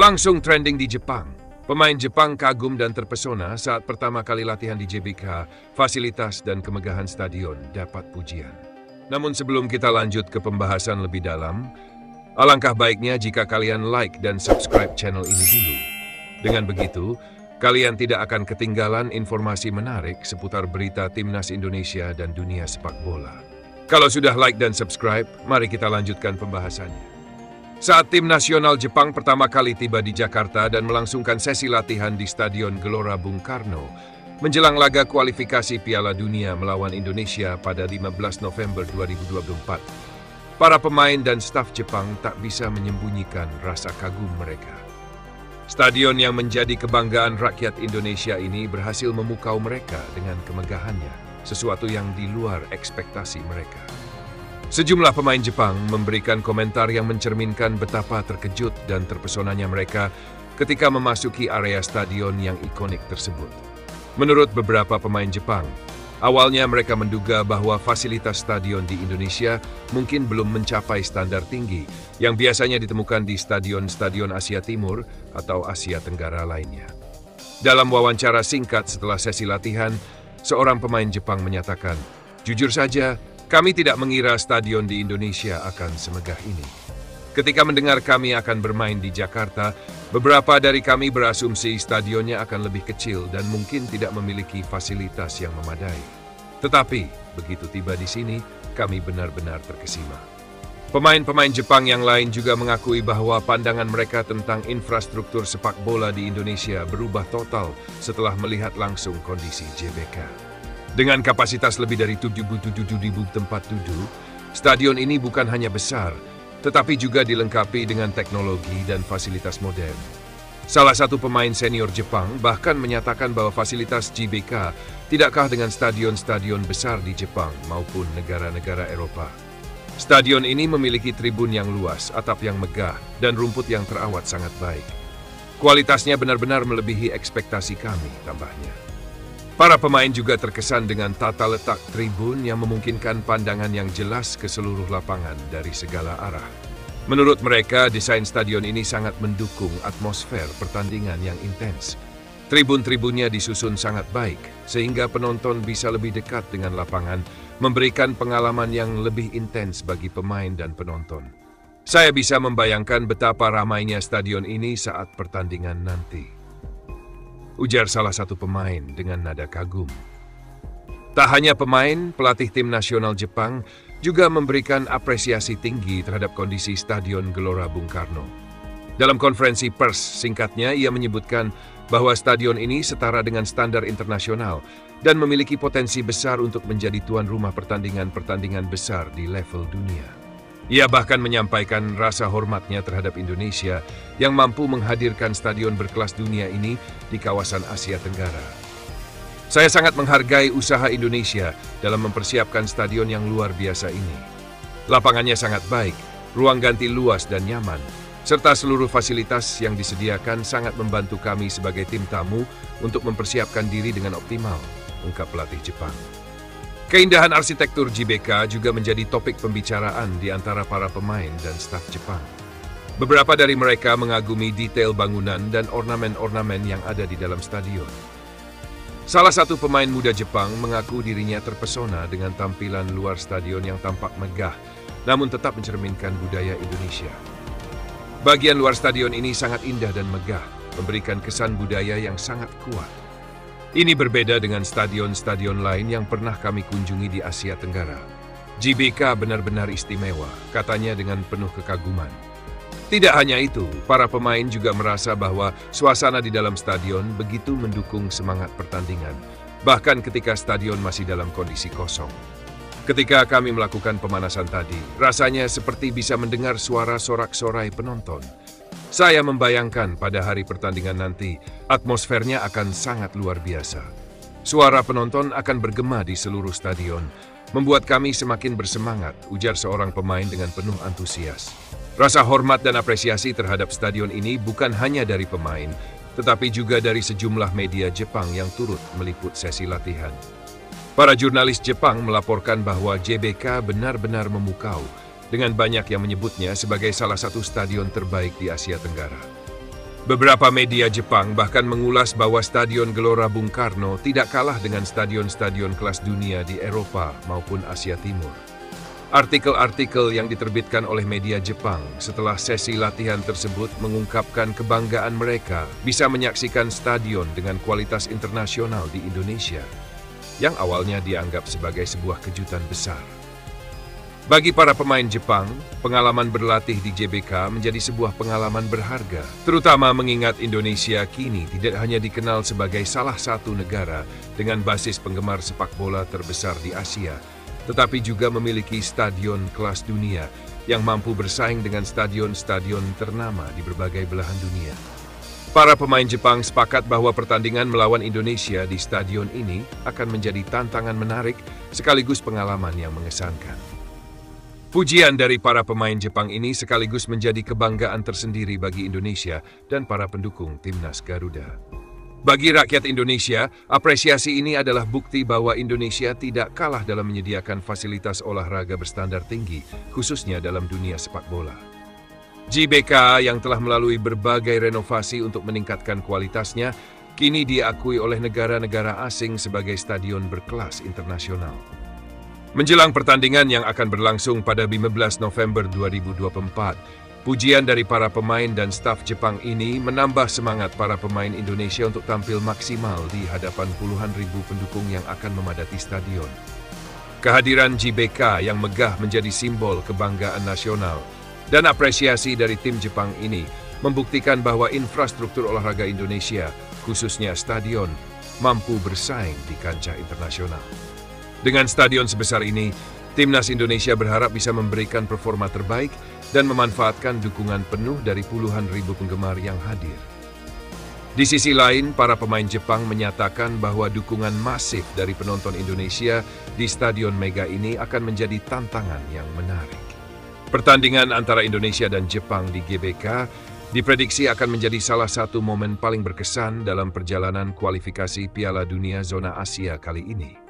Langsung trending di Jepang. Pemain Jepang kagum dan terpesona saat pertama kali latihan di JBK, fasilitas dan kemegahan stadion dapat pujian. Namun sebelum kita lanjut ke pembahasan lebih dalam, alangkah baiknya jika kalian like dan subscribe channel ini dulu. Dengan begitu, kalian tidak akan ketinggalan informasi menarik seputar berita Timnas Indonesia dan dunia sepak bola. Kalau sudah like dan subscribe, mari kita lanjutkan pembahasannya. Saat tim nasional Jepang pertama kali tiba di Jakarta dan melangsungkan sesi latihan di Stadion Gelora Bung Karno, menjelang laga kualifikasi Piala Dunia melawan Indonesia pada 15 November 2024, para pemain dan staf Jepang tak bisa menyembunyikan rasa kagum mereka. Stadion yang menjadi kebanggaan rakyat Indonesia ini berhasil memukau mereka dengan kemegahannya, sesuatu yang di luar ekspektasi mereka. Sejumlah pemain Jepang memberikan komentar yang mencerminkan betapa terkejut dan terpesonanya mereka ketika memasuki area stadion yang ikonik tersebut. Menurut beberapa pemain Jepang, awalnya mereka menduga bahwa fasilitas stadion di Indonesia mungkin belum mencapai standar tinggi yang biasanya ditemukan di stadion-stadion Asia Timur atau Asia Tenggara lainnya. Dalam wawancara singkat setelah sesi latihan, seorang pemain Jepang menyatakan, "Jujur saja, kami tidak mengira stadion di Indonesia akan semegah ini. Ketika mendengar kami akan bermain di Jakarta, beberapa dari kami berasumsi stadionnya akan lebih kecil dan mungkin tidak memiliki fasilitas yang memadai. Tetapi, begitu tiba di sini, kami benar-benar terkesima." Pemain-pemain Jepang yang lain juga mengakui bahwa pandangan mereka tentang infrastruktur sepak bola di Indonesia berubah total setelah melihat langsung kondisi JBK. Dengan kapasitas lebih dari 77.000 tempat duduk, stadion ini bukan hanya besar, tetapi juga dilengkapi dengan teknologi dan fasilitas modern. Salah satu pemain senior Jepang bahkan menyatakan bahwa fasilitas JBK tidak kalah dengan stadion-stadion besar di Jepang maupun negara-negara Eropa. Stadion ini memiliki tribun yang luas, atap yang megah, dan rumput yang terawat sangat baik. Kualitasnya benar-benar melebihi ekspektasi kami, tambahnya. Para pemain juga terkesan dengan tata letak tribun yang memungkinkan pandangan yang jelas ke seluruh lapangan dari segala arah. Menurut mereka, desain stadion ini sangat mendukung atmosfer pertandingan yang intens. Tribun-tribunnya disusun sangat baik, sehingga penonton bisa lebih dekat dengan lapangan, memberikan pengalaman yang lebih intens bagi pemain dan penonton. Saya bisa membayangkan betapa ramainya stadion ini saat pertandingan nanti, ujar salah satu pemain dengan nada kagum. Tak hanya pemain, pelatih tim nasional Jepang juga memberikan apresiasi tinggi terhadap kondisi Stadion Gelora Bung Karno. Dalam konferensi pers singkatnya, ia menyebutkan bahwa stadion ini setara dengan standar internasional dan memiliki potensi besar untuk menjadi tuan rumah pertandingan-pertandingan besar di level dunia. Ia bahkan menyampaikan rasa hormatnya terhadap Indonesia yang mampu menghadirkan stadion berkelas dunia ini di kawasan Asia Tenggara. "Saya sangat menghargai usaha Indonesia dalam mempersiapkan stadion yang luar biasa ini. Lapangannya sangat baik, ruang ganti luas dan nyaman, serta seluruh fasilitas yang disediakan sangat membantu kami sebagai tim tamu untuk mempersiapkan diri dengan optimal," ungkap pelatih Jepang. Keindahan arsitektur JBK juga menjadi topik pembicaraan di antara para pemain dan staf Jepang. Beberapa dari mereka mengagumi detail bangunan dan ornamen-ornamen yang ada di dalam stadion. Salah satu pemain muda Jepang mengaku dirinya terpesona dengan tampilan luar stadion yang tampak megah, namun tetap mencerminkan budaya Indonesia. "Bagian luar stadion ini sangat indah dan megah, memberikan kesan budaya yang sangat kuat. Ini berbeda dengan stadion-stadion lain yang pernah kami kunjungi di Asia Tenggara. JBK benar-benar istimewa," katanya dengan penuh kekaguman. Tidak hanya itu, para pemain juga merasa bahwa suasana di dalam stadion begitu mendukung semangat pertandingan, bahkan ketika stadion masih dalam kondisi kosong. "Ketika kami melakukan pemanasan tadi, rasanya seperti bisa mendengar suara sorak-sorai penonton. Saya membayangkan pada hari pertandingan nanti, atmosfernya akan sangat luar biasa. Suara penonton akan bergema di seluruh stadion, membuat kami semakin bersemangat," ujar seorang pemain dengan penuh antusias. Rasa hormat dan apresiasi terhadap stadion ini bukan hanya dari pemain, tetapi juga dari sejumlah media Jepang yang turut meliput sesi latihan. Para jurnalis Jepang melaporkan bahwa JBK benar-benar memukau, dengan banyak yang menyebutnya sebagai salah satu stadion terbaik di Asia Tenggara. Beberapa media Jepang bahkan mengulas bahwa Stadion Gelora Bung Karno tidak kalah dengan stadion-stadion kelas dunia di Eropa maupun Asia Timur. Artikel-artikel yang diterbitkan oleh media Jepang setelah sesi latihan tersebut mengungkapkan kebanggaan mereka bisa menyaksikan stadion dengan kualitas internasional di Indonesia, yang awalnya dianggap sebagai sebuah kejutan besar. Bagi para pemain Jepang, pengalaman berlatih di JBK menjadi sebuah pengalaman berharga, terutama mengingat Indonesia kini tidak hanya dikenal sebagai salah satu negara dengan basis penggemar sepak bola terbesar di Asia, tetapi juga memiliki stadion kelas dunia yang mampu bersaing dengan stadion-stadion ternama di berbagai belahan dunia. Para pemain Jepang sepakat bahwa pertandingan melawan Indonesia di stadion ini akan menjadi tantangan menarik sekaligus pengalaman yang mengesankan. Pujian dari para pemain Jepang ini sekaligus menjadi kebanggaan tersendiri bagi Indonesia dan para pendukung Timnas Garuda. Bagi rakyat Indonesia, apresiasi ini adalah bukti bahwa Indonesia tidak kalah dalam menyediakan fasilitas olahraga berstandar tinggi, khususnya dalam dunia sepak bola. JBK yang telah melalui berbagai renovasi untuk meningkatkan kualitasnya, kini diakui oleh negara-negara asing sebagai stadion berkelas internasional. Menjelang pertandingan yang akan berlangsung pada 15 November 2024, pujian dari para pemain dan staf Jepang ini menambah semangat para pemain Indonesia untuk tampil maksimal di hadapan puluhan ribu pendukung yang akan memadati stadion. Kehadiran JBK yang megah menjadi simbol kebanggaan nasional, dan apresiasi dari tim Jepang ini membuktikan bahwa infrastruktur olahraga Indonesia, khususnya stadion, mampu bersaing di kancah internasional. Dengan stadion sebesar ini, Timnas Indonesia berharap bisa memberikan performa terbaik dan memanfaatkan dukungan penuh dari puluhan ribu penggemar yang hadir. Di sisi lain, para pemain Jepang menyatakan bahwa dukungan masif dari penonton Indonesia di Stadion Mega ini akan menjadi tantangan yang menarik. Pertandingan antara Indonesia dan Jepang di GBK diprediksi akan menjadi salah satu momen paling berkesan dalam perjalanan kualifikasi Piala Dunia Zona Asia kali ini.